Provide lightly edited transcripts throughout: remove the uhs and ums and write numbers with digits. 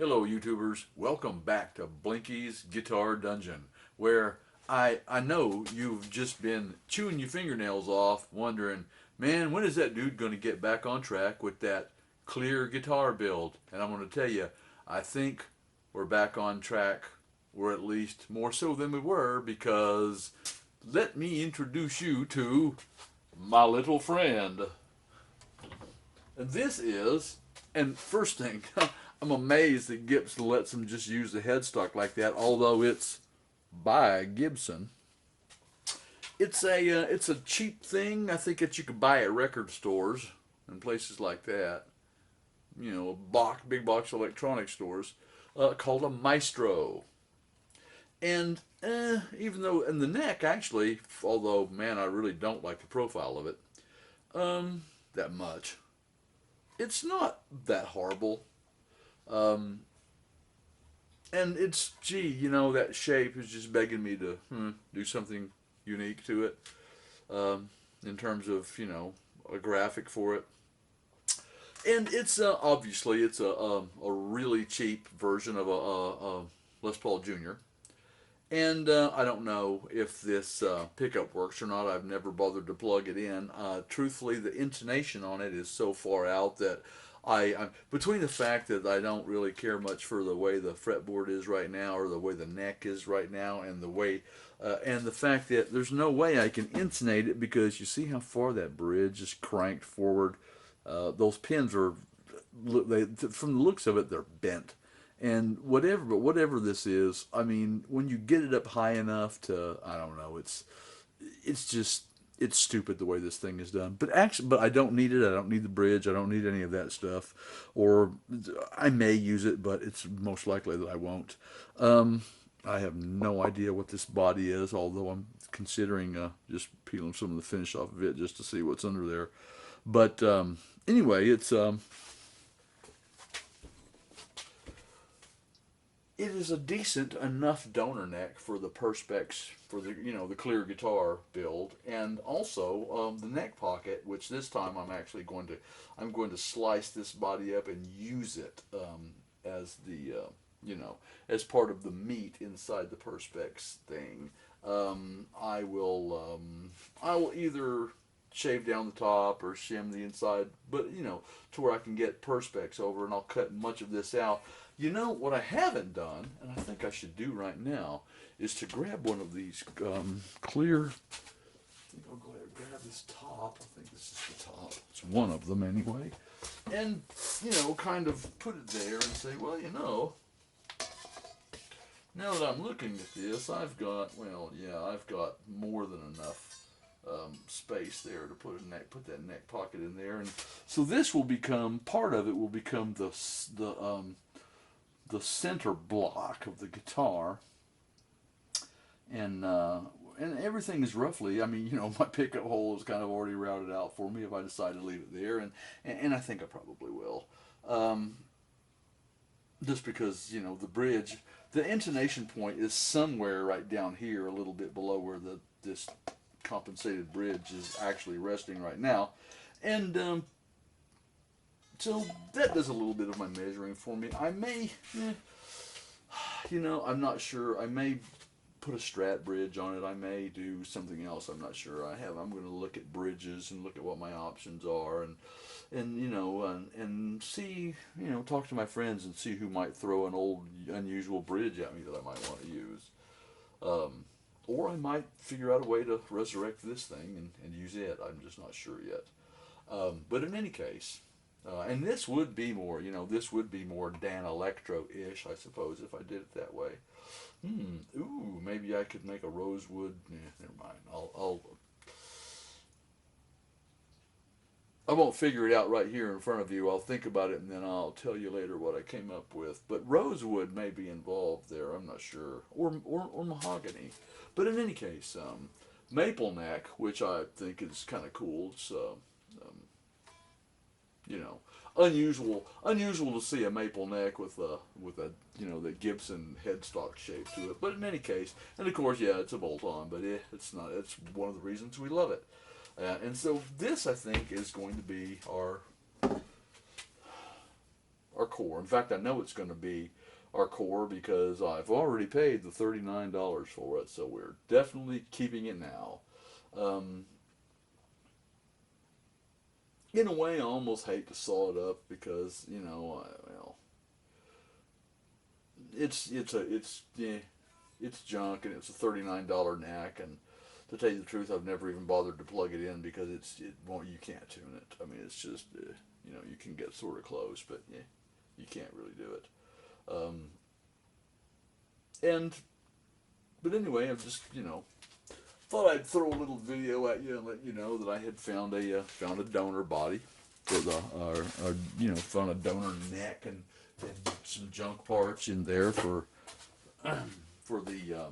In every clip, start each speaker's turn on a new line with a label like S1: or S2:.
S1: Hello YouTubers, welcome back to Blinky's Guitar Dungeon, where I know you've just been chewing your fingernails off wondering, man, when is that dude going to get back on track with that clear guitar build? And I'm going to tell you, I think we're back on track, or at least more so than we were, because let me introduce you to my little friend. And this is, and first thing, I'm amazed that Gibson lets them just use the headstock like that, although it's by Gibson. It's a cheap thing. I think that you could buy at record stores and places like that. You know, big box electronic stores, called a Maestro. And even though in the neck actually, although man, I really don't like the profile of it that much. It's not that horrible. Um, and it's that shape is just begging me to do something unique to it, in terms of a graphic for it. And it's obviously it's a really cheap version of a Les Paul Jr. And I don't know if this pickup works or not. I've never bothered to plug it in. Truthfully, the intonation on it is so far out that between the fact that I don't really care much for the way the fretboard is right now, or the way the neck is right now, and the fact that there's no way I can intonate it, because you see how far that bridge is cranked forward. Those pins are, from the looks of it, they're bent. And whatever this is, I mean, when you get it up high enough to, I don't know, it's just it's stupid the way this thing is done. But I don't need it. I don't need the bridge. I don't need any of that stuff. Or I may use it, but it's most likely that I won't. I have no idea what this body is, although I'm considering just peeling some of the finish off of it just to see what's under there. But anyway, it is a decent enough donor neck for the Perspex, for the clear guitar build, and also the neck pocket, which this time I'm going to slice this body up and use it as the as part of the meat inside the Perspex thing. I will either shave down the top or shim the inside, but to where I can get Perspex over, and I'll cut much of this out. What I haven't done, and I think I should do right now, is to grab one of these clear. I think I'll go ahead and grab this top. I think this is the top. It's one of them anyway. And, kind of put it there and say, well, now that I'm looking at this, I've got more than enough space there to put that neck pocket in there. And so this will become, part of it will become the center block of the guitar, and everything is roughly. I mean, my pickup hole is kind of already routed out for me if I decide to leave it there, and I think I probably will, just because the bridge, the intonation point is somewhere right down here, a little bit below where this compensated bridge is actually resting right now, and so that does a little bit of my measuring for me. I may, I'm not sure. I may put a Strat bridge on it. I may do something else. I'm not sure. I'm going to look at bridges and look at what my options are, and see, talk to my friends and see who might throw an old unusual bridge at me that I might want to use. Or I might figure out a way to resurrect this thing and use it. I'm just not sure yet. But in any case. And this would be more, Dan Electro-ish, I suppose, if I did it that way. Ooh, maybe I could make a rosewood. Never mind. I won't figure it out right here in front of you. I'll think about it, and then I'll tell you later what I came up with. But rosewood may be involved there. I'm not sure, or mahogany. But in any case, maple neck, which I think is kind of cool. It's you know, unusual to see a maple neck with a the Gibson headstock shape to it. But in any case, and of course, yeah, it's a bolt-on, but it's not. It's one of the reasons we love it. And so this, I think, is going to be our our core. In fact, I know it's going to be our core because I've already paid the $39 for it, so we're definitely keeping it now. Um, in a way, I almost hate to saw it up because well, it's yeah, it's junk and it's a $39 knack. And to tell you the truth, I've never even bothered to plug it in because it won't you can't tune it. I mean, it's just you can get sort of close, but yeah, you can't really do it. Um, and but anyway, I've just thought I'd throw a little video at you and let you know that I had found a donor body for the or found a donor neck and some junk parts in there for the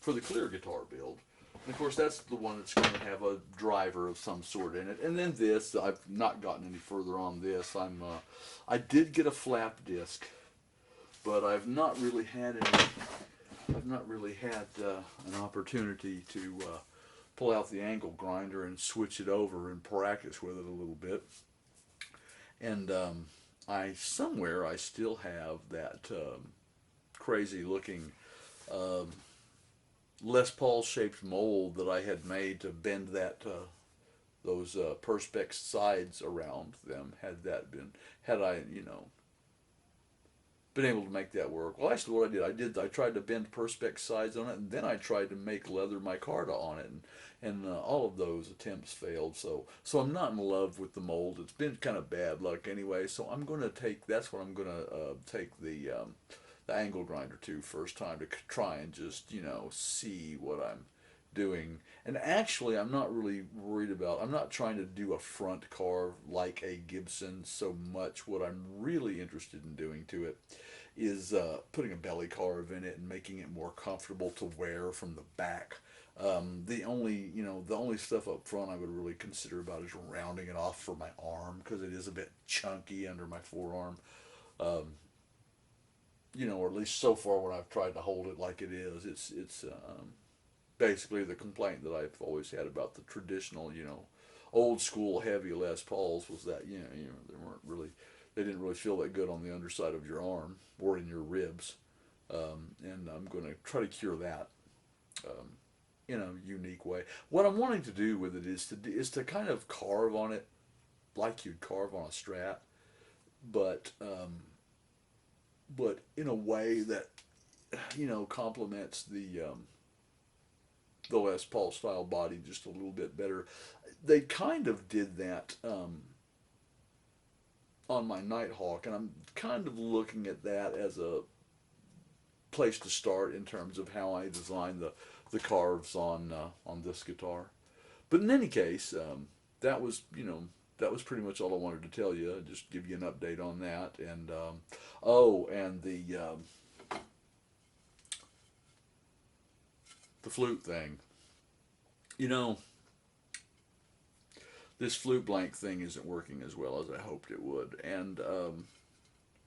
S1: for the clear guitar build. And of course, that's the one that's going to have a driver of some sort in it. And then this, I've not gotten any further on this. I did get a flap disc, but I've not really had an opportunity to pull out the angle grinder and switch it over and practice with it a little bit. And I still have that crazy looking um, Les Paul shaped mold that I had made to bend those perspex sides around them. Had I been able to make that work. Well, actually, what I tried to bend perspex sides on it, and then I tried to make leather micarta on it, and all of those attempts failed. So I'm not in love with the mold. It's been kind of bad luck anyway. So that's what I'm gonna take the angle grinder to first time to try and just see what I'm doing. And actually, I'm not really worried about. I'm not trying to do a front carve like a Gibson so much. What I'm really interested in doing to it is putting a belly carve in it and making it more comfortable to wear from the back. The only stuff up front I would really consider about is rounding it off for my arm because it is a bit chunky under my forearm. Um, or at least so far when I've tried to hold it like it is, it's basically the complaint that I've always had about the traditional, old school heavy Les Pauls was that they didn't really feel that good on the underside of your arm or in your ribs, and I'm going to try to cure that um, in a unique way. What I'm wanting to do with it is to kind of carve on it like you'd carve on a Strat, but in a way that complements the Les Paul style body just a little bit better. They kind of did that on my Nighthawk, and I'm kind of looking at that as a place to start in terms of how I design the carves on this guitar. But in any case, that was that was pretty much all I wanted to tell you. Just give you an update on that, and and the flute thing. You know, this flute blank thing isn't working as well as I hoped it would. And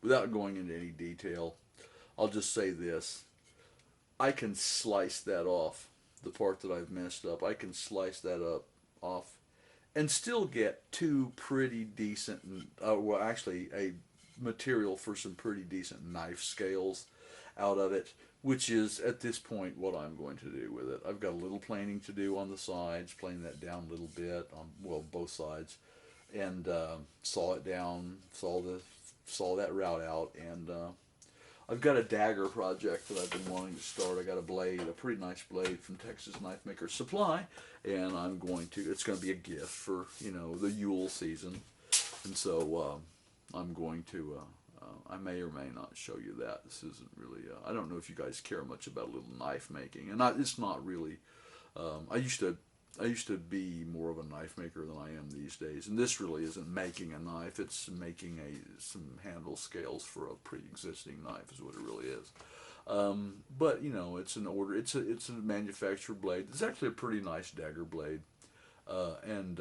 S1: without going into any detail, I'll just say this. I can slice that off, the part that I've messed up. I can slice that up off and still get two pretty decent, well, actually, a material for some pretty decent knife scales out of it, which is at this point what I'm going to do with it. I've got a little planing to do on the sides, plane that down a little bit on both sides, and saw it down, saw that route out, and I've got a dagger project that I've been wanting to start. I got a blade, a pretty nice blade from Texas Knife Maker Supply, and it's going to be a gift for the Yule season, and so I'm going to. I may or may not show you that. This isn't really. I don't know if you guys care much about little knife making, and it's not really. I used to be more of a knife maker than I am these days, and this really isn't making a knife. It's making some handle scales for a pre-existing knife, is what it really is. But it's an order. It's a manufactured blade. It's actually a pretty nice dagger blade, and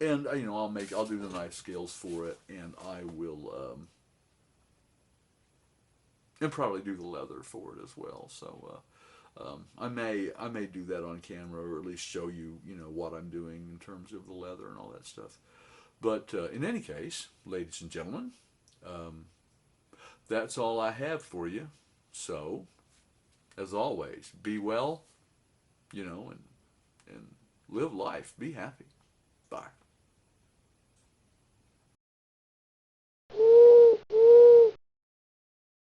S1: I'll do the knife scales for it, and I will and probably do the leather for it as well. So I may do that on camera, or at least show you, what I'm doing in terms of the leather and all that stuff. But in any case, ladies and gentlemen, that's all I have for you. So, as always, be well, and live life. Be happy. Bye.